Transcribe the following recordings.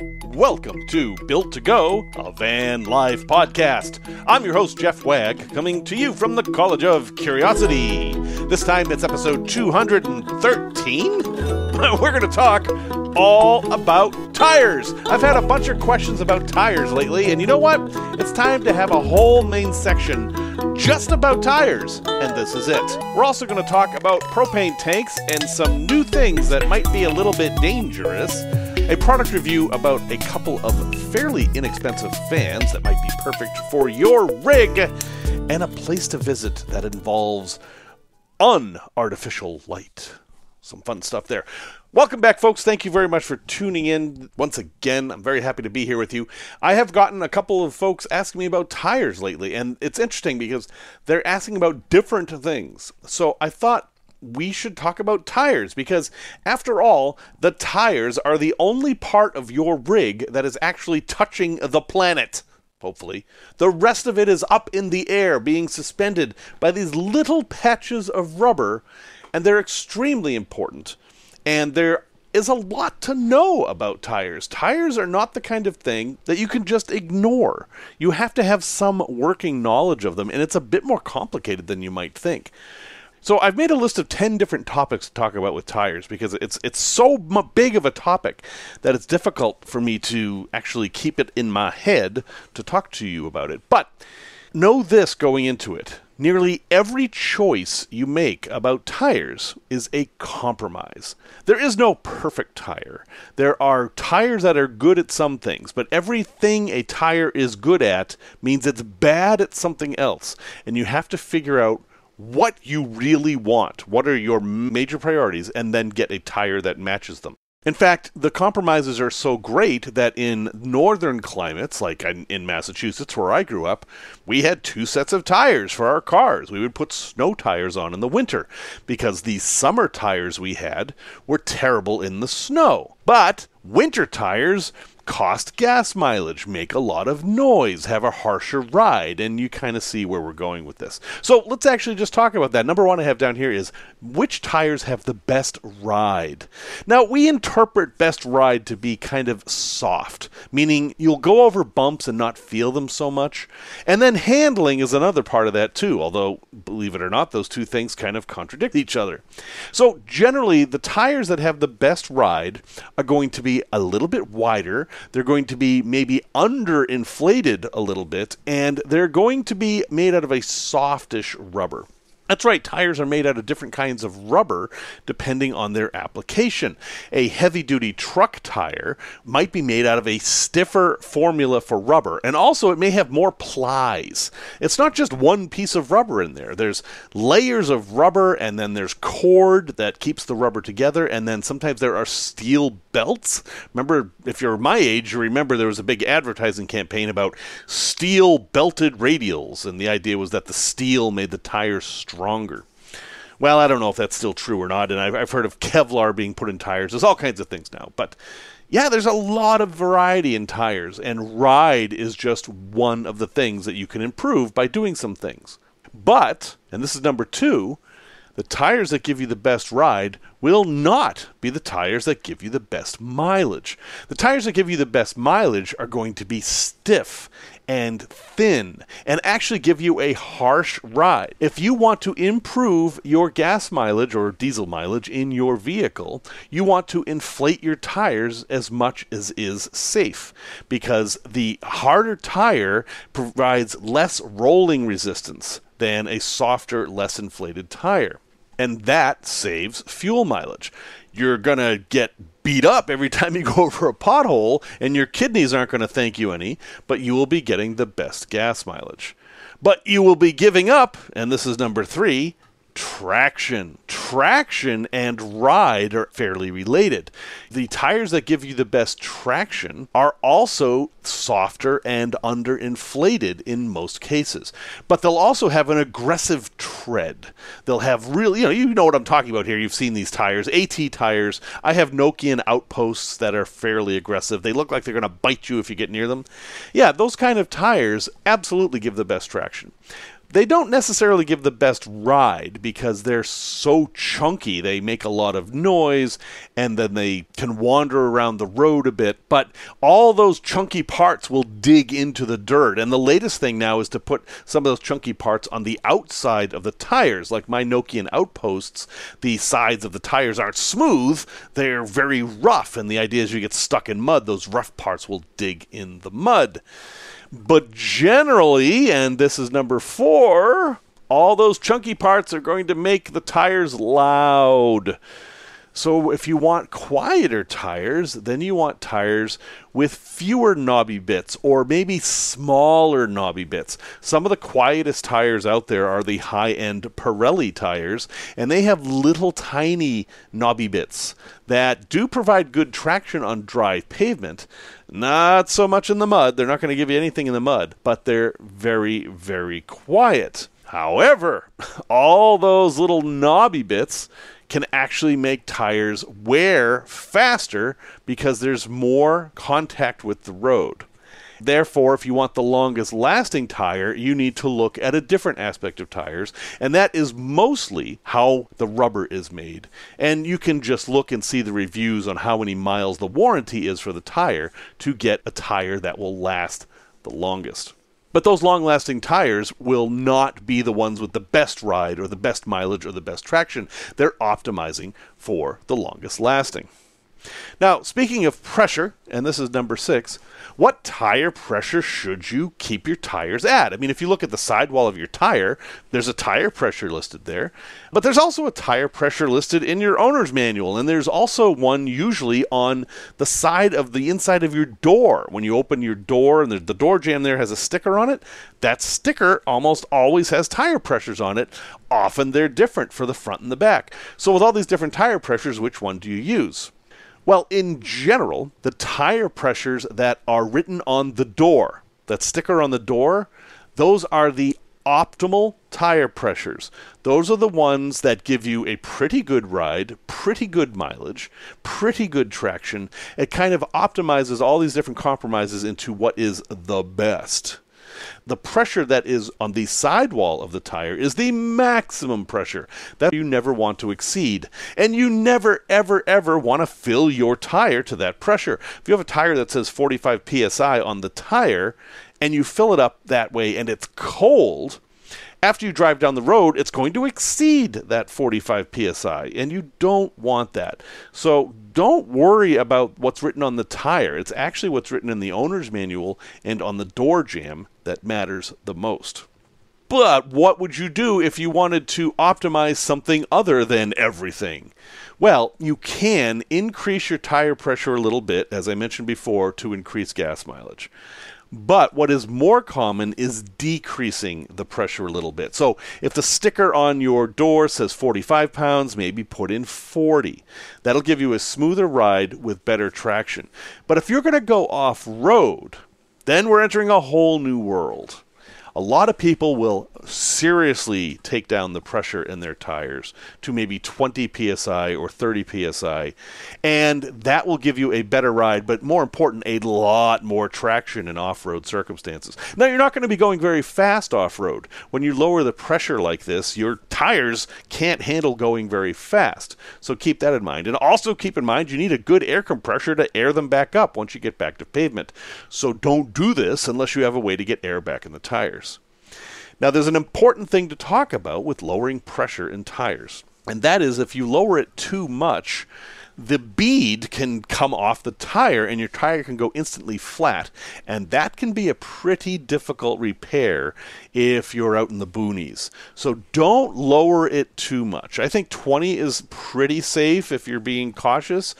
Welcome to Built to Go, a van life podcast. I'm your host, Jeff Wagg, coming to you from the College of Curiosity. This time it's episode 213. We're going to talk all about tires. I've had a bunch of questions about tires lately, and you know what? It's time to have a whole main section just about tires, and this is it. We're also going to talk about propane tanks and some new things that might be a little bit dangerous. A product review about a couple of fairly inexpensive fans that might be perfect for your rig, and a place to visit that involves unartificial light. Some fun stuff there. Welcome back, folks. Thank you very much for tuning in once again. I'm very happy to be here with you. I have gotten a couple of folks asking me about tires lately, and it's interesting because they're asking about different things. So I thought we should talk about tires because, after all, the tires are the only part of your rig that is actually touching the planet. Hopefully. The rest of it is up in the air, being suspended by these little patches of rubber, and they're extremely important. And there is a lot to know about tires. Tires are not the kind of thing that you can just ignore. You have to have some working knowledge of them, and it's a bit more complicated than you might think. So I've made a list of 10 different topics to talk about with tires because it's so big of a topic that it's difficult for me to actually keep it in my head to talk to you about it. But know this going into it. Nearly every choice you make about tires is a compromise. There is no perfect tire. There are tires that are good at some things, but everything a tire is good at means it's bad at something else. And you have to figure out what you really want, what are your major priorities, and then get a tire that matches them. In fact, the compromises are so great that in northern climates, like in Massachusetts where I grew up, we had 2 sets of tires for our cars. We would put snow tires on in the winter because the summer tires we had were terrible in the snow. But winter tires cost gas mileage, make a lot of noise, have a harsher ride, and you kind of see where we're going with this. So let's actually just talk about that. Number one I have down here is which tires have the best ride. Now, we interpret best ride to be kind of soft, meaning you'll go over bumps and not feel them so much. And then handling is another part of that too, although, believe it or not, those two things kind of contradict each other. So generally, the tires that have the best ride are going to be a little bit wider. They're going to be maybe underinflated a little bit, and they're going to be made out of a softish rubber. That's right, tires are made out of different kinds of rubber depending on their application. A heavy-duty truck tire might be made out of a stiffer formula for rubber, and also it may have more plies. It's not just one piece of rubber in there. There's layers of rubber, and then there's cord that keeps the rubber together, and then sometimes there are steel belts. Remember, if you're my age, you remember there was a big advertising campaign about steel belted radials, and the idea was that the steel made the tires stronger. Well, I don't know if that's still true or not, and I've heard of Kevlar being put in tires. There's all kinds of things now, but yeah, there's a lot of variety in tires, and ride is just one of the things that you can improve by doing some things. But, and this is number 2, the tires that give you the best ride will not be the tires that give you the best mileage. The tires that give you the best mileage are going to be stiff and thin and actually give you a harsh ride. If you want to improve your gas mileage or diesel mileage in your vehicle, you want to inflate your tires as much as is safe, because the harder tire provides less rolling resistance than a softer, less inflated tire. And that saves fuel mileage. You're going to get beat up every time you go over a pothole, and your kidneys aren't going to thank you any, but you will be getting the best gas mileage. But you will be giving up, and this is number 3, traction. Traction and ride are fairly related. The tires that give you the best traction are also softer and underinflated in most cases. But they'll also have an aggressive tread. They'll have really, you know what I'm talking about here. You've seen these tires, AT tires. I have Nokian Outposts that are fairly aggressive. They look like they're going to bite you if you get near them. Yeah, those kind of tires absolutely give the best traction. They don't necessarily give the best ride because they're so chunky. They make a lot of noise, and then they can wander around the road a bit. But all those chunky parts will dig into the dirt. And the latest thing now is to put some of those chunky parts on the outside of the tires. Like my Nokian Outposts, the sides of the tires aren't smooth. They're very rough. And the idea is you get stuck in mud, those rough parts will dig in the mud. But generally, and this is number 4, all those chunky parts are going to make the tires loud. So if you want quieter tires, then you want tires with fewer knobby bits, or maybe smaller knobby bits. Some of the quietest tires out there are the high-end Perils tires, and they have little tiny knobby bits that do provide good traction on dry pavement. Not so much in the mud. They're not going to give you anything in the mud, but they're very, very quiet. However, all those little knobby bits can actually make tires wear faster because there's more contact with the road. Therefore, if you want the longest lasting tire, you need to look at a different aspect of tires, and that is mostly how the rubber is made. And you can just look and see the reviews on how many miles the warranty is for the tire to get a tire that will last the longest. But those long-lasting tires will not be the ones with the best ride or the best mileage or the best traction. They're optimizing for the longest lasting. Now, speaking of pressure, and this is number 6, what tire pressure should you keep your tires at? I mean, if you look at the sidewall of your tire, there's a tire pressure listed there, but there's also a tire pressure listed in your owner's manual, and there's also one usually on the side of the inside of your door. When you open your door and the door jamb there has a sticker on it, that sticker almost always has tire pressures on it. Often they're different for the front and the back. So with all these different tire pressures, which one do you use? Well, in general, the tire pressures that are written on the door, that sticker on the door, those are the optimal tire pressures. Those are the ones that give you a pretty good ride, pretty good mileage, pretty good traction. It kind of optimizes all these different compromises into what is the best. The pressure that is on the sidewall of the tire is the maximum pressure that you never want to exceed. And you never, ever, ever want to fill your tire to that pressure. If you have a tire that says 45 psi on the tire, and you fill it up that way and it's cold, after you drive down the road, it's going to exceed that 45 psi, and you don't want that. So don't worry about what's written on the tire. It's actually what's written in the owner's manual and on the door jamb that matters the most. But what would you do if you wanted to optimize something other than everything? Well, you can increase your tire pressure a little bit, as I mentioned before, to increase gas mileage. But what is more common is decreasing the pressure a little bit. So if the sticker on your door says 45 pounds, maybe put in 40. That'll give you a smoother ride with better traction. But if you're going to go off-road, then we're entering a whole new world. A lot of people will seriously take down the pressure in their tires to maybe 20 psi or 30 psi, and that will give you a better ride, but more important, a lot more traction in off-road circumstances. Now, you're not going to be going very fast off-road. When you lower the pressure like this, your tires can't handle going very fast, so keep that in mind. And also keep in mind you need a good air compressor to air them back up once you get back to pavement. So don't do this unless you have a way to get air back in the tires. Now, there's an important thing to talk about with lowering pressure in tires, and that is if you lower it too much, the bead can come off the tire and your tire can go instantly flat, and that can be a pretty difficult repair if you're out in the boonies. So don't lower it too much. I think 20 is pretty safe if you're being cautious.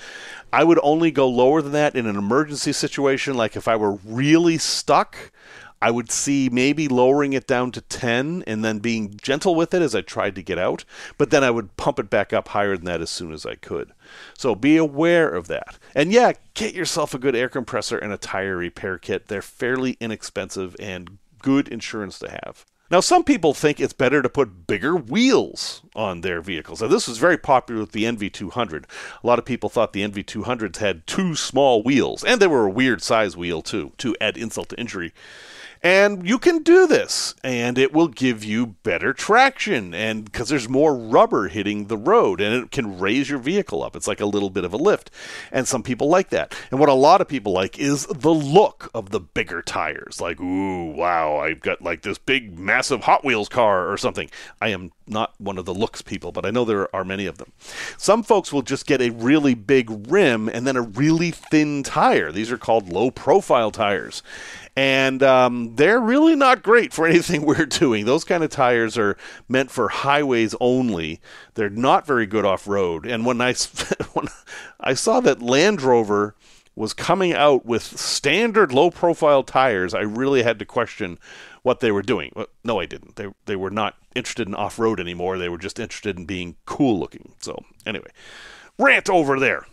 I would only go lower than that in an emergency situation, like if I were really stuck. I would see maybe lowering it down to 10 and then being gentle with it as I tried to get out, but then I would pump it back up higher than that as soon as I could. So be aware of that. And yeah, get yourself a good air compressor and a tire repair kit. They're fairly inexpensive and good insurance to have. Now, some people think it's better to put bigger wheels on their vehicles. Now, this was very popular with the NV200. A lot of people thought the NV200s had too small wheels, and they were a weird size wheel, too, to add insult to injury. And you can do this, and it will give you better traction, and because there's more rubber hitting the road, and it can raise your vehicle up. It's like a little bit of a lift, and some people like that. And what a lot of people like is the look of the bigger tires. Like, ooh, wow, I've got like this big, massive Hot Wheels car or something. I am not one of the looks people, but I know there are many of them. Some folks will just get a really big rim and then a really thin tire. These are called low-profile tires. And they're really not great for anything we're doing. Those kind of tires are meant for highways only. They're not very good off-road. And when I saw that Land Rover was coming out with standard low-profile tires, I really had to question what they were doing. Well, no, I didn't. They were not interested in off-road anymore. They were just interested in being cool-looking. So anyway, rant over there.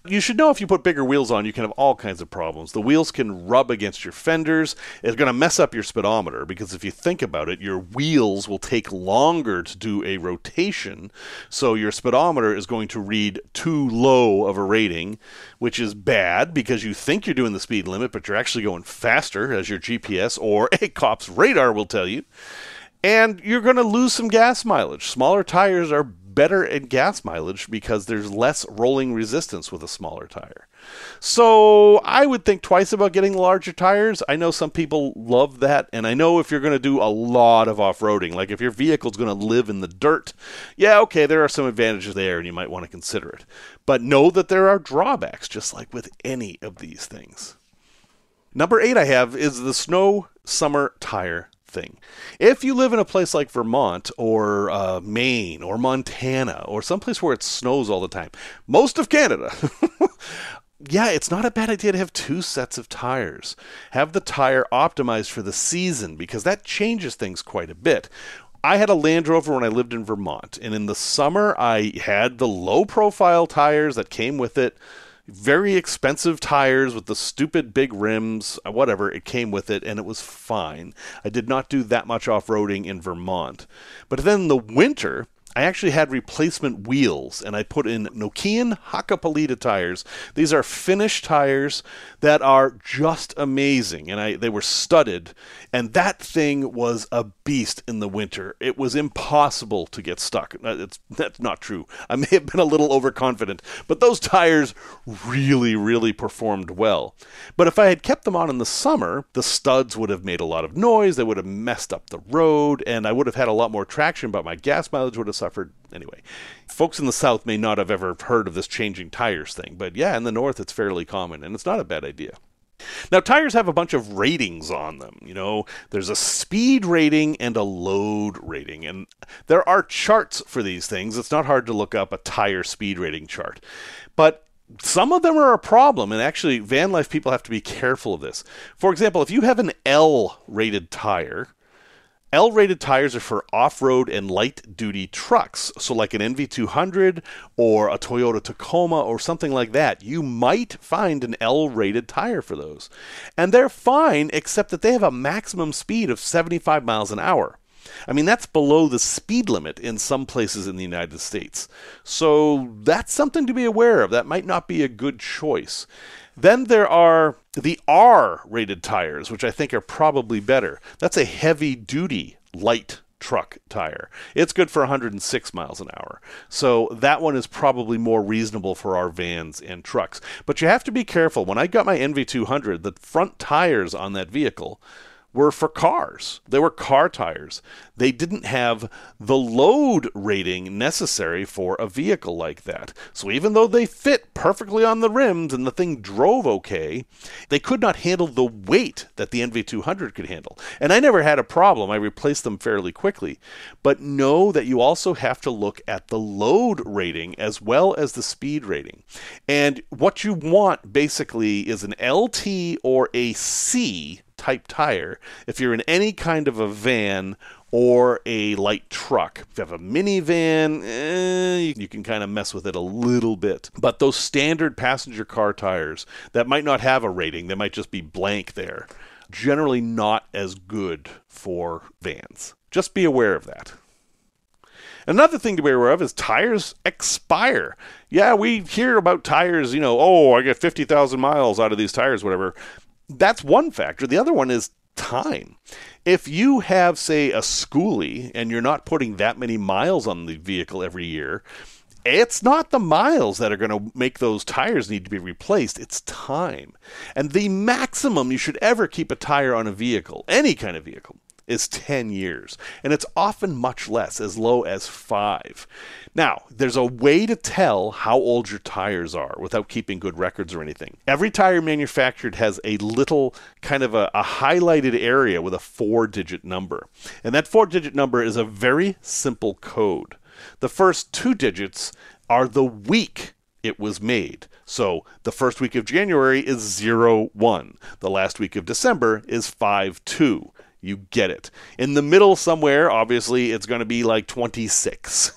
You should know if you put bigger wheels on, you can have all kinds of problems. The wheels can rub against your fenders. It's going to mess up your speedometer because if you think about it, your wheels will take longer to do a rotation. So your speedometer is going to read too low of a rating, which is bad because you think you're doing the speed limit, but you're actually going faster, as your GPS or a cop's radar will tell you. And you're going to lose some gas mileage. Smaller tires are better in gas mileage because there's less rolling resistance with a smaller tire. So I would think twice about getting larger tires. I know some people love that, and I know if you're going to do a lot of off-roading, like if your vehicle's going to live in the dirt, yeah, okay, there are some advantages there, and you might want to consider it. But know that there are drawbacks, just like with any of these things. Number 8 I have is the snow summer tire thing. If you live in a place like Vermont or Maine or Montana or someplace where it snows all the time, most of Canada, yeah, it's not a bad idea to have 2 sets of tires. Have the tire optimized for the season because that changes things quite a bit. I had a Land Rover when I lived in Vermont, and in the summer I had the low-profile tires that came with it. Very expensive tires with the stupid big rims, whatever, it came with it, and it was fine. I did not do that much off-roading in Vermont. But then in the winter, I actually had replacement wheels, and I put in Nokian Outposts tires. These are Finnish tires that are just amazing, and they were studded, and that thing was a beast in the winter. It was impossible to get stuck. That's not true. I may have been a little overconfident, but those tires really, really performed well. But if I had kept them on in the summer, the studs would have made a lot of noise, they would have messed up the road, and I would have had a lot more traction, but my gas mileage would have suffered. Anyway, folks in the South may not have ever heard of this changing tires thing, but yeah, in the North it's fairly common, and it's not a bad idea. Now, tires have a bunch of ratings on them. You know, there's a speed rating and a load rating, and there are charts for these things. It's not hard to look up a tire speed rating chart, but some of them are a problem, and actually, van life people have to be careful of this. For example, if you have an L-rated tire, L-rated tires are for off-road and light-duty trucks. So like an NV200 or a Toyota Tacoma or something like that, you might find an L-rated tire for those. And they're fine, except that they have a maximum speed of 75 miles an hour. I mean, that's below the speed limit in some places in the United States. So that's something to be aware of. That might not be a good choice. Then there are the R-rated tires, which I think are probably better. That's a heavy-duty light truck tire. It's good for 106 miles an hour. So that one is probably more reasonable for our vans and trucks. But you have to be careful. When I got my NV200, the front tires on that vehicle were for cars. They were car tires. They didn't have the load rating necessary for a vehicle like that. So even though they fit perfectly on the rims and the thing drove okay, they could not handle the weight that the NV200 could handle. And I never had a problem. I replaced them fairly quickly. But know that you also have to look at the load rating as well as the speed rating. And what you want basically is an LT or a C type tire if you're in any kind of a van or a light truck. If you have a minivan, you can kind of mess with it a little bit. But those standard passenger car tires that might not have a rating, they might just be blank there, generally not as good for vans. Just be aware of that. Another thing to be aware of is tires expire. Yeah, we hear about tires, I get 50,000 miles out of these tires, whatever. That's one factor. The other one is time. If you have, say, a schoolie and you're not putting that many miles on the vehicle every year, it's not the miles that are going to make those tires need to be replaced. It's time. And the maximum you should ever keep a tire on a vehicle, any kind of vehicle, is 10 years. And it's often much less, as low as 5. Now, there's a way to tell how old your tires are without keeping good records or anything. Every tire manufactured has a little kind of a highlighted area with a 4-digit number. And that 4-digit number is a very simple code. The first 2 digits are the week it was made. So the first week of January is 01. The last week of December is 52. You get it. In the middle somewhere, obviously, it's going to be like 26.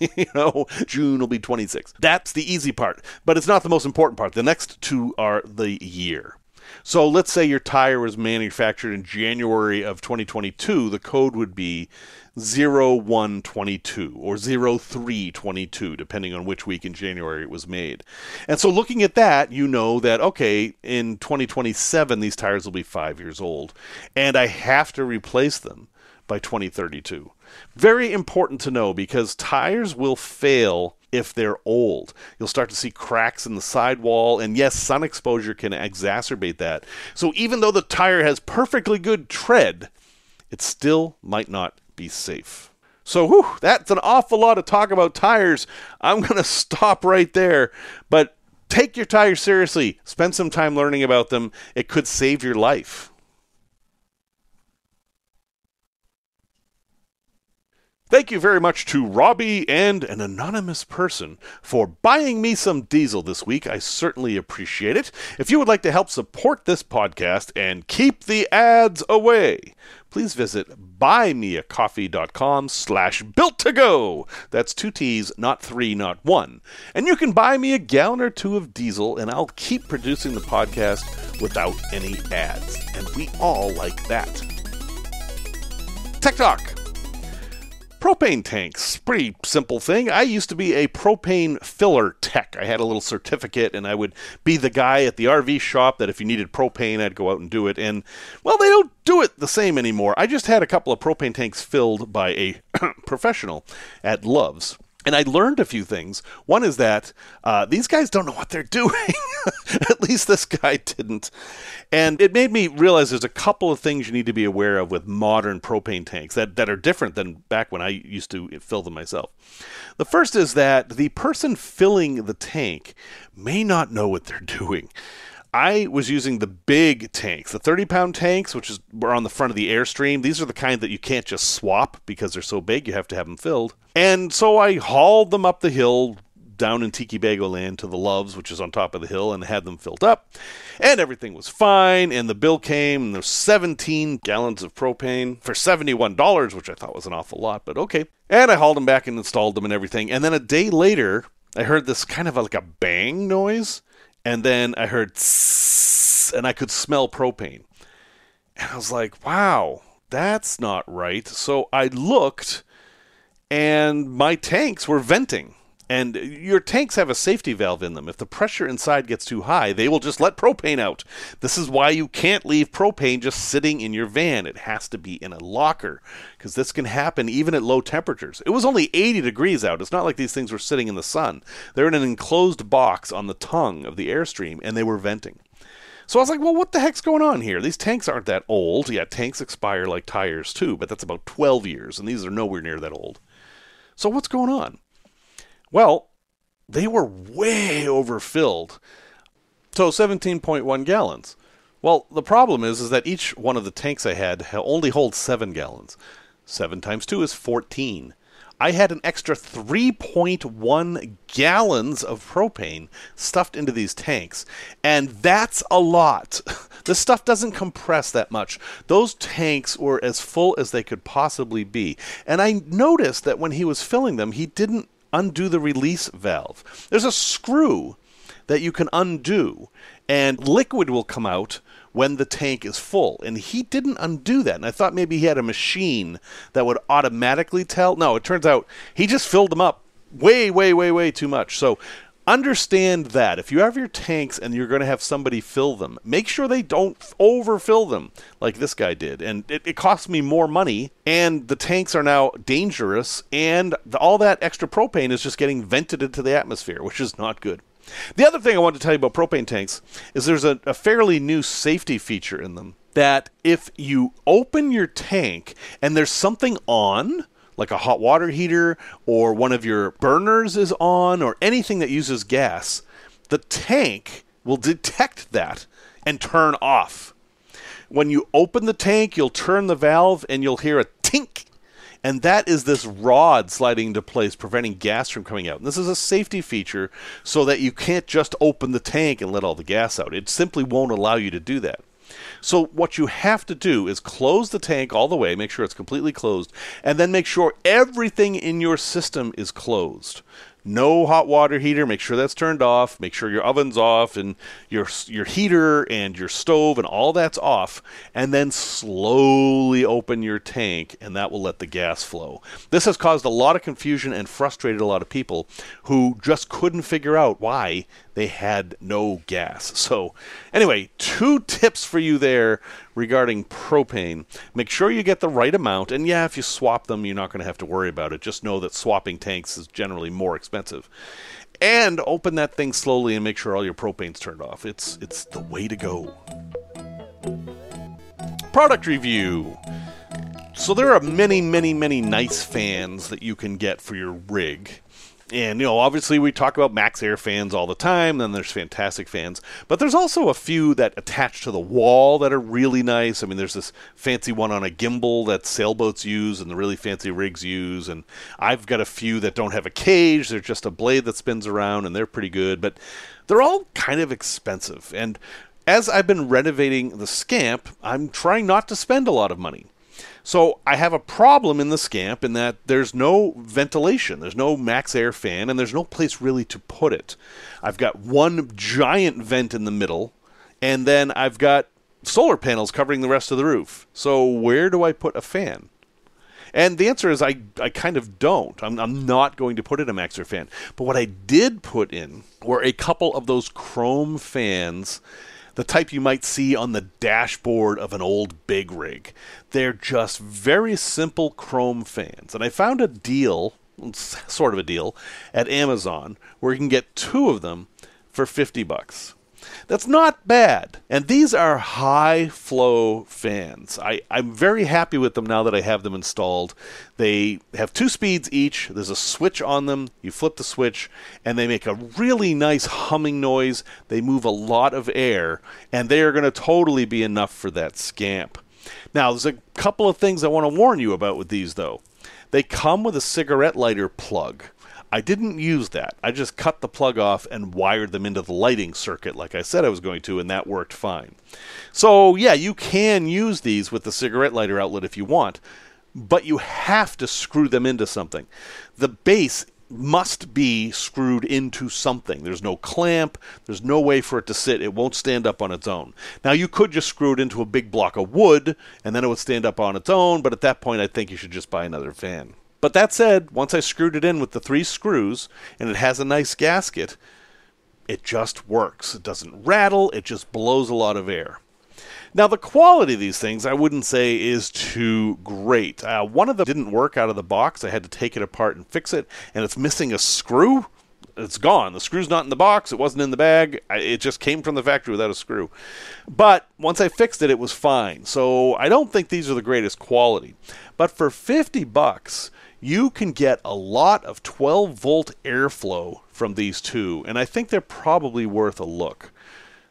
June will be 26. That's the easy part, but it's not the most important part. The next 2 are the year. So let's say your tire was manufactured in January of 2022. The code would be 0122 or 0322, depending on which week in January it was made. And so looking at that, you know that, okay, in 2027, these tires will be 5 years old, and I have to replace them by 2032. Very important to know, because tires will fail if they're old. You'll start to see cracks in the sidewall, and yes, sun exposure can exacerbate that. So even though the tire has perfectly good tread, it still might not be safe. So that's an awful lot of talk about tires. I'm going to stop right there. But take your tires seriously. Spend some time learning about them. It could save your life. Thank you very much to Robbie and an anonymous person for buying me some diesel this week. I certainly appreciate it. If you would like to help support this podcast and keep the ads away, please visit buymeacoffee.com/built-to-go. That's 2 T's, not 3, not 1. And you can buy me a gallon or 2 of diesel, and I'll keep producing the podcast without any ads. And we all like that. Tech Talk. Propane tanks, pretty simple thing. I used to be a propane filler tech. I had a little certificate, and I would be the guy at the RV shop that if you needed propane, I'd go out and do it. And, well, they don't do it the same anymore. I just had a couple of propane tanks filled by a professional at Love's. And I learned a few things. One is that these guys don't know what they're doing. At least this guy didn't. And it made me realize there's a couple of things you need to be aware of with modern propane tanks that are different than back when I used to fill them myself. The first is that the person filling the tank may not know what they're doing. I was using the big tanks, the 30-pound tanks, which were on the front of the Airstream. These are the kind that you can't just swap because they're so big, you have to have them filled. And so I hauled them up the hill down in Tiki Bago land to the Love's, which is on top of the hill, and had them filled up. And everything was fine, and the bill came, and there's 17 gallons of propane for $71, which I thought was an awful lot, but okay. And I hauled them back and installed them and everything. And then a day later, I heard this kind of like a bang noise. And then I heard tss, and I could smell propane. And I was like, wow, that's not right. So I looked, and my tanks were venting. And your tanks have a safety valve in them. If the pressure inside gets too high, they will just let propane out. This is why you can't leave propane just sitting in your van. It has to be in a locker, because this can happen even at low temperatures. It was only 80 degrees out. It's not like these things were sitting in the sun. They're in an enclosed box on the tongue of the Airstream, and they were venting. So I was like, well, what the heck's going on here? These tanks aren't that old. Yeah, tanks expire like tires too, but that's about 12 years, and these are nowhere near that old. So what's going on? Well, they were way overfilled. So 17.1 gallons. Well, the problem is that each one of the tanks I had only holds 7 gallons. 7 times 2 is 14. I had an extra 3.1 gallons of propane stuffed into these tanks, and that's a lot. This stuff doesn't compress that much. Those tanks were as full as they could possibly be. And I noticed that when he was filling them, he didn't undo the release valve. There's a screw that you can undo, and liquid will come out when the tank is full. And he didn't undo that. And I thought maybe he had a machine that would automatically tell. No, it turns out he just filled them up way, way, way, way too much. So understand that if you have your tanks and you're going to have somebody fill them, make sure they don't overfill them like this guy did. And it costs me more money, and the tanks are now dangerous, and all that extra propane is just getting vented into the atmosphere, which is not good. The other thing I want to tell you about propane tanks is there's a fairly new safety feature in them, that if you open your tank and there's something on, like a hot water heater or one of your burners is on or anything that uses gas, the tank will detect that and turn off. When you open the tank, you'll turn the valve and you'll hear a tink. And that is this rod sliding into place, preventing gas from coming out. And this is a safety feature so that you can't just open the tank and let all the gas out. It simply won't allow you to do that. So what you have to do is close the tank all the way, make sure it's completely closed, and then make sure everything in your system is closed. No hot water heater, make sure that's turned off, make sure your oven's off, and your heater and your stove and all that's off, and then slowly open your tank, and that will let the gas flow. This has caused a lot of confusion and frustrated a lot of people who just couldn't figure out why they had no gas. So anyway, 2 tips for you there regarding propane. Make sure you get the right amount, and yeah, if you swap them, you're not going to have to worry about it. Just know that swapping tanks is generally more expensive. And open that thing slowly and make sure all your propane's turned off. It's the way to go. Product review. So there are many, many, many nice fans that you can get for your rig. And, obviously we talk about max air fans all the time, then there's fantastic fans. But there's also a few that attach to the wall that are really nice. I mean, there's this fancy one on a gimbal that sailboats use and the really fancy rigs use. And I've got a few that don't have a cage. They're just a blade that spins around, and they're pretty good. But they're all kind of expensive. And as I've been renovating the Scamp, I'm trying not to spend a lot of money. So I have a problem in the Scamp in that there's no ventilation, there's no max air fan, and there's no place really to put it. I've got one giant vent in the middle, and then I've got solar panels covering the rest of the roof. So where do I put a fan? And the answer is I kind of don't. I'm not going to put in a max air fan. But what I did put in were a couple of those chrome fans, the type you might see on the dashboard of an old big rig. They're just very simple chrome fans. And I found a deal, sort of a deal, at Amazon where you can get 2 of them for $50. That's not bad. And these are high flow fans. I'm very happy with them now that I have them installed. They have 2 speeds each. There's a switch on them. You flip the switch and they make a really nice humming noise. They move a lot of air, and they are going to totally be enough for that Scamp. Now, there's a couple of things I want to warn you about with these though. They come with a cigarette lighter plug. I didn't use that. I just cut the plug off and wired them into the lighting circuit like I said I was going to, and that worked fine. So yeah, you can use these with the cigarette lighter outlet if you want, but you have to screw them into something. The base must be screwed into something. There's no clamp. There's no way for it to sit. It won't stand up on its own. Now, you could just screw it into a big block of wood, and then it would stand up on its own, but at that point, I think you should just buy another fan. But that said, once I screwed it in with the 3 screws, and it has a nice gasket, it just works. It doesn't rattle, it just blows a lot of air. Now, the quality of these things, I wouldn't say is too great. One of them didn't work out of the box. I had to take it apart and fix it, and it's missing a screw. It's gone. The screw's not in the box. It wasn't in the bag. It just came from the factory without a screw. But once I fixed it, it was fine. So I don't think these are the greatest quality. But for $50, you can get a lot of 12-volt airflow from these 2, and I think they're probably worth a look.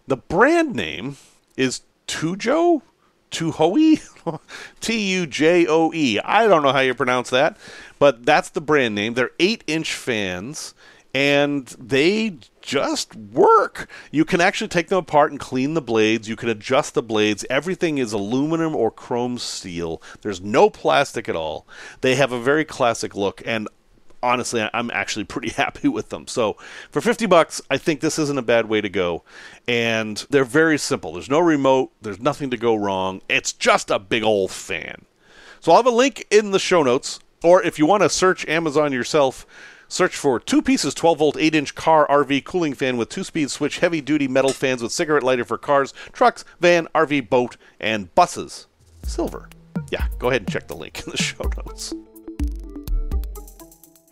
The brand name is Tujoe? Tujoe? T-U-J-O-E. I don't know how you pronounce that, but that's the brand name. They're 8-inch fans, and they just work. You can actually take them apart and clean the blades. You can adjust the blades. Everything is aluminum or chrome steel. There's no plastic at all. They have a very classic look, and honestly, I'm actually pretty happy with them. So for $50, I think this isn't a bad way to go. And they're very simple. There's no remote. There's nothing to go wrong. It's just a big old fan. So I'll have a link in the show notes, or if you want to search Amazon yourself, Search for 2 pieces 12-volt 8-inch car RV cooling fan with 2-speed switch heavy-duty metal fans with cigarette lighter for cars, trucks, van, RV, boat, and buses. Silver. Yeah, go ahead and check the link in the show notes.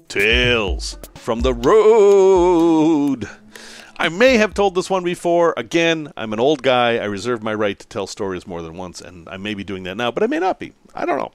Tales from the road. I may have told this one before. Again, I'm an old guy. I reserve my right to tell stories more than once, and I may be doing that now, but I may not be. I don't know.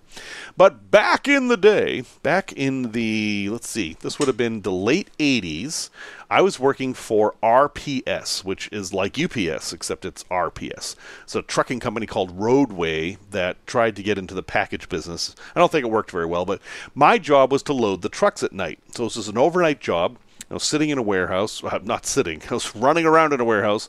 But back in the day, let's see, this would have been the late 80s, I was working for RPS, which is like UPS, except it's RPS. It's a trucking company called Roadway that tried to get into the package business. I don't think it worked very well, but my job was to load the trucks at night. So this was an overnight job. I was sitting in a warehouse. Not sitting. I was running around in a warehouse,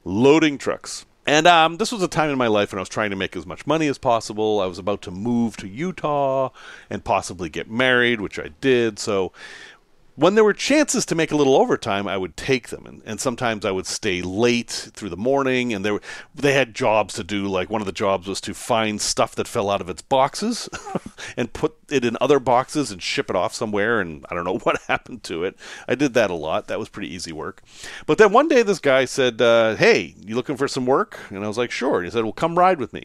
loading trucks. And this was a time in my life when I was trying to make as much money as possible. I was about to move to Utah and possibly get married, which I did. So when there were chances to make a little overtime, I would take them. And sometimes I would stay late through the morning. And they had jobs to do. Like one of the jobs was to find stuff that fell out of its boxes and put it in other boxes and ship it off somewhere. And I don't know what happened to it. I did that a lot. That was pretty easy work. But then one day this guy said, hey, you looking for some work? And I was like, sure. And he said, well, come ride with me.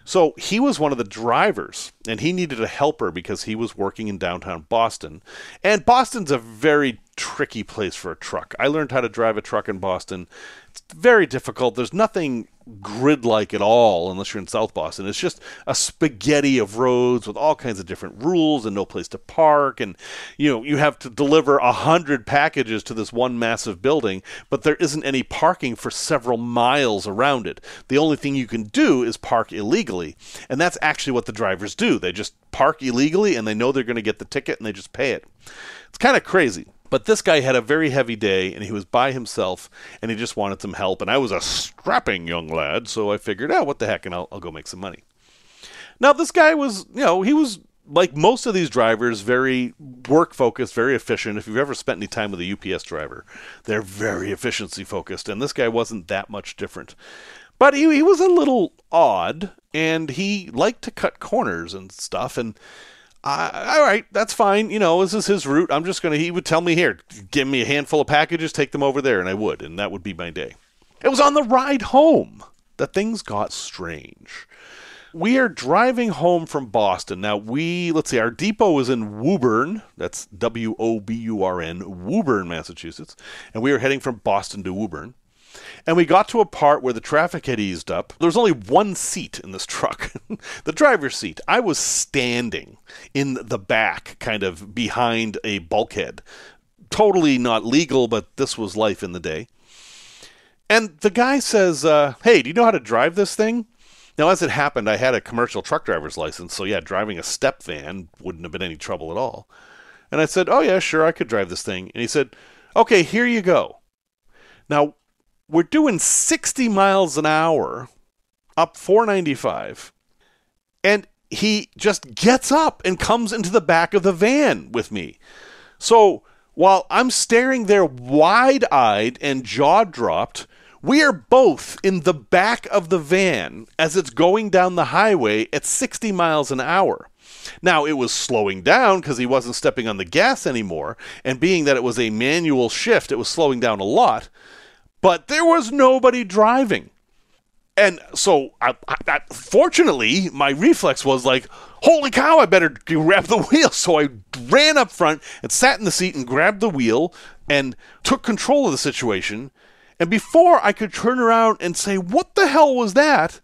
So he was one of the drivers, and he needed a helper because he was working in downtown Boston. And Boston's a very tricky place for a truck. I learned how to drive a truck in Boston. It's very difficult. There's nothing grid-like at all unless you're in South Boston. It's just a spaghetti of roads with all kinds of different rules and no place to park. And, you have to deliver 100 packages to this one massive building, but there isn't any parking for several miles around it. The only thing you can do is park illegally. And that's actually what the drivers do. They just park illegally, and they know they're going to get the ticket, and they just pay it. It's kind of crazy. But this guy had a very heavy day, and he was by himself, and he just wanted some help. And I was a strapping young lad, so I figured, what the heck, and I'll go make some money. Now, this guy was, he was, like most of these drivers, very work-focused, very efficient. If you've ever spent any time with a UPS driver, they're very efficiency-focused, and this guy wasn't that much different. But he was a little odd, and he liked to cut corners and stuff, and all right, that's fine. This is his route. He would tell me, here, give me a handful of packages, take them over there, and I would, and that would be my day. It was on the ride home that things got strange. We are driving home from Boston. Now, our depot is in Woburn. That's Woburn, Woburn, Massachusetts. And we were heading from Boston to Woburn. And we got to a part where the traffic had eased up. There was only one seat in this truck, the driver's seat. I was standing in the back, kind of behind a bulkhead. Totally not legal, but this was life in the day. And the guy says, hey, do you know how to drive this thing? Now, as it happened, I had a commercial truck driver's license, so yeah, driving a step van wouldn't have been any trouble at all. And I said, oh yeah, sure, I could drive this thing. And he said, okay, here you go. Now, we're doing 60 miles an hour up 495, and he just gets up and comes into the back of the van with me. So while I'm staring there wide-eyed and jaw-dropped, we are both in the back of the van as it's going down the highway at 60 miles an hour. Now, it was slowing down because he wasn't stepping on the gas anymore, and being that it was a manual shift, it was slowing down a lot. But there was nobody driving. And so, fortunately, my reflex was like, holy cow, I better grab the wheel. So I ran up front and sat in the seat and grabbed the wheel and took control of the situation. And before I could turn around and say, what the hell was that?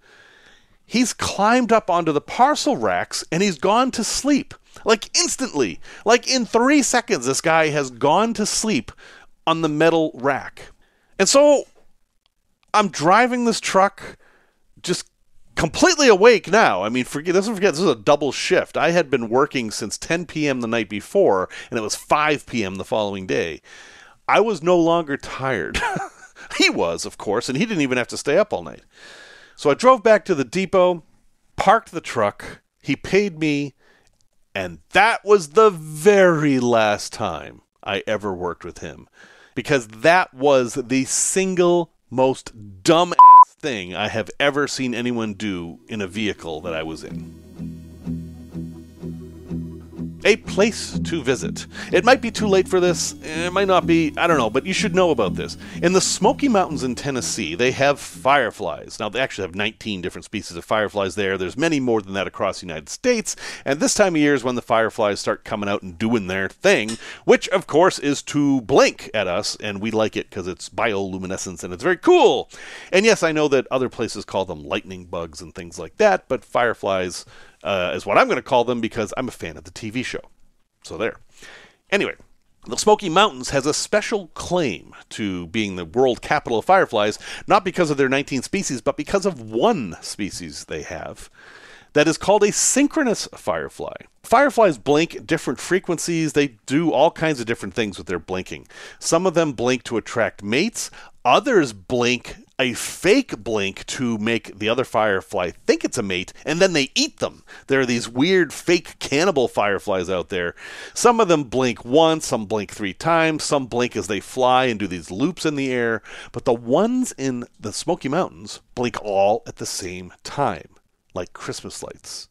He's climbed up onto the parcel racks and he's gone to sleep. Like instantly. Like in 3 seconds, this guy has gone to sleep on the metal rack. And so I'm driving this truck just completely awake now. I mean, let's not forget, this is a double shift. I had been working since 10 p.m. the night before, and it was 5 p.m. the following day. I was no longer tired. He was, of course, and he didn't even have to stay up all night. So I drove back to the depot, parked the truck, he paid me, and that was the very last time I ever worked with him. Because that was the single most dumb-ass thing I have ever seen anyone do in a vehicle that I was in. A place to visit. It might be too late for this, it might not be, I don't know, but you should know about this. In the Smoky Mountains in Tennessee, they have fireflies. Now, they actually have 19 different species of fireflies there. There's many more than that across the United States, and this time of year is when the fireflies start coming out and doing their thing, which, of course, is to blink at us, and we like it because it's bioluminescence and it's very cool. And yes, I know that other places call them lightning bugs and things like that, but fireflies is what I'm going to call them because I'm a fan of the TV show. So there. Anyway, the Smoky Mountains has a special claim to being the world capital of fireflies, not because of their 19 species, but because of one species they have that is called a synchronous firefly. Fireflies blink at different frequencies. They do all kinds of different things with their blinking. Some of them blink to attract mates. Others blink a fake blink to make the other firefly think it's a mate, and then they eat them. There are these weird fake cannibal fireflies out there. Some of them blink once, some blink 3 times, some blink as they fly and do these loops in the air, but the ones in the Smoky Mountains blink all at the same time, like Christmas lights.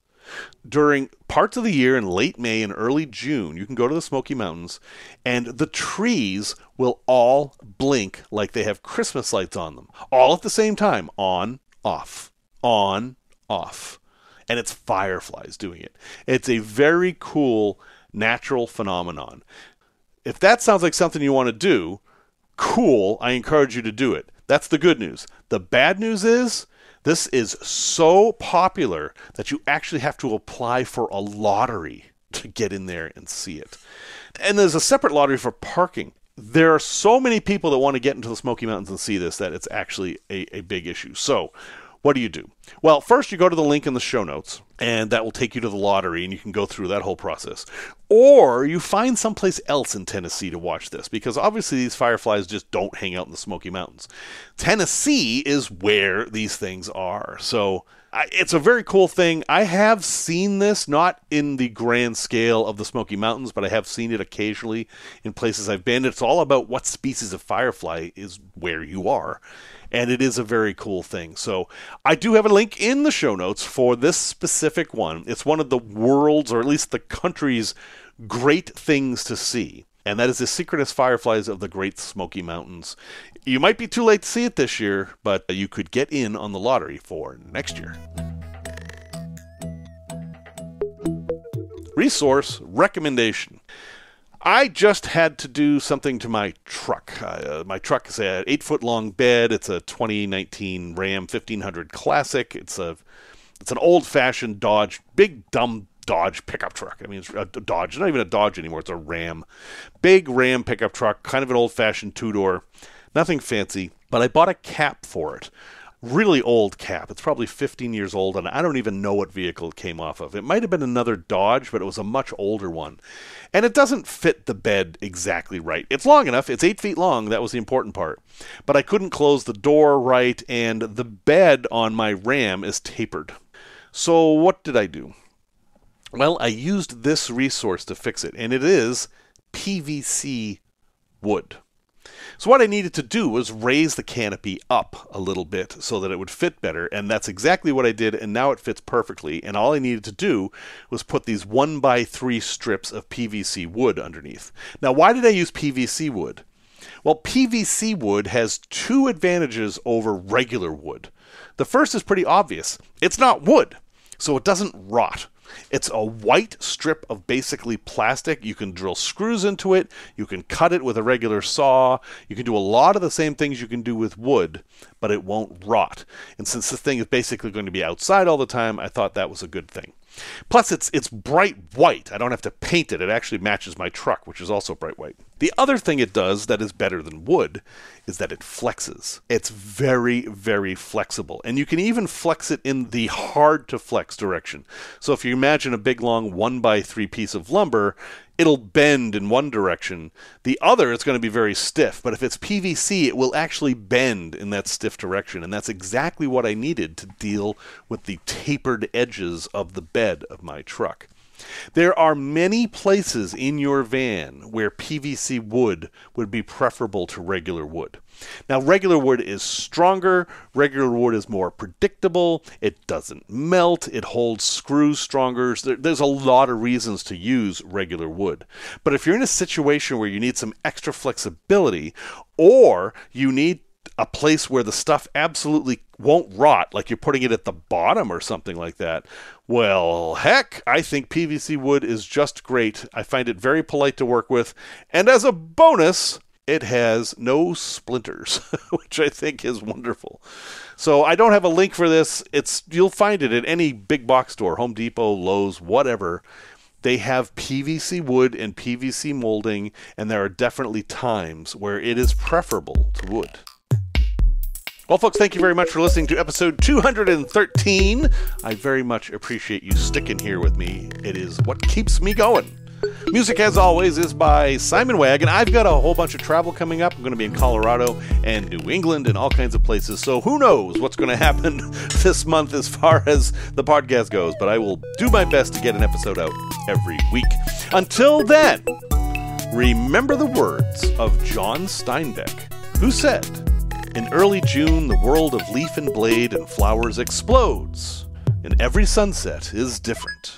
During parts of the year in late May and early June, you can go to the Smoky Mountains, and the trees will all blink like they have Christmas lights on them, all at the same time, on, off, on, off. And it's fireflies doing it. It's a very cool natural phenomenon. If that sounds like something you want to do, cool, I encourage you to do it. That's the good news. The bad news is, this is so popular that you actually have to apply for a lottery to get in there and see it. And there's a separate lottery for parking. There are so many people that want to get into the Smoky Mountains and see this that it's actually a big issue. So, what do? Well, first you go to the link in the show notes, and that will take you to the lottery, and you can go through that whole process. Or you find someplace else in Tennessee to watch this, because obviously these fireflies just don't hang out in the Smoky Mountains. Tennessee is where these things are. So it's a very cool thing. I have seen this, not in the grand scale of the Smoky Mountains, but I have seen it occasionally in places I've been. It's all about what species of firefly is where you are. And it is a very cool thing. So I do have a link in the show notes for this specific one. It's one of the world's, or at least the country's, great things to see. And that is the synchronous fireflies of the Great Smoky Mountains. You might be too late to see it this year, but you could get in on the lottery for next year. Resource recommendation. I just had to do something to my truck. My truck is an 8-foot-long bed. It's a 2019 Ram 1500 Classic. It's an old-fashioned Dodge, big, dumb Dodge pickup truck. I mean, it's a Dodge. It's not even a Dodge anymore. It's a Ram. Big Ram pickup truck, kind of an old-fashioned 2-door. Nothing fancy, but I bought a cap for it. Really old cap. It's probably 15 years old, and I don't even know what vehicle it came off of. It might have been another Dodge, but it was a much older one. And it doesn't fit the bed exactly right. It's long enough. It's 8 feet long. That was the important part. But I couldn't close the door right, and the bed on my Ram is tapered. So what did I do? Well, I used this resource to fix it, and it is PVC wood. So what I needed to do was raise the canopy up a little bit so that it would fit better, and that's exactly what I did, and now it fits perfectly, and all I needed to do was put these 1x3 strips of PVC wood underneath. Now, why did I use PVC wood? Well, PVC wood has 2 advantages over regular wood. The first is pretty obvious. It's not wood, so it doesn't rot. It's a white strip of basically plastic. You can drill screws into it. You can cut it with a regular saw. You can do a lot of the same things you can do with wood, but it won't rot. And since this thing is basically going to be outside all the time, I thought that was a good thing. Plus, it's bright white. I don't have to paint it. It actually matches my truck, which is also bright white. The other thing it does that is better than wood is that it flexes. It's very, very flexible. And you can even flex it in the hard-to-flex direction. So if you imagine a big, long 1x3 piece of lumber, it'll bend in one direction. The other, it's going to be very stiff. But if it's PVC, it will actually bend in that stiff direction. And that's exactly what I needed to deal with the tapered edges of the bed of my truck. There are many places in your van where PVC wood would be preferable to regular wood. Now, regular wood is stronger, regular wood is more predictable, it doesn't melt, it holds screws stronger. There's a lot of reasons to use regular wood. But if you're in a situation where you need some extra flexibility, or you need a place where the stuff absolutely won't rot, like you're putting it at the bottom or something like that, well, heck, I think PVC wood is just great. I find it very polite to work with, and as a bonus, it has no splinters, which I think is wonderful. So I don't have a link for this. You'll find it at any big box store, Home Depot, Lowe's, whatever. They have PVC wood and PVC molding, and there are definitely times where it is preferable to wood. Well, folks, thank you very much for listening to episode 213. I very much appreciate you sticking here with me. It is what keeps me going. Music, as always, is by Simon Wagg, and I've got a whole bunch of travel coming up. I'm going to be in Colorado and New England and all kinds of places, so who knows what's going to happen this month as far as the podcast goes, but I will do my best to get an episode out every week. Until then, remember the words of John Steinbeck, who said, "In early June, the world of leaf and blade and flowers explodes, and every sunset is different."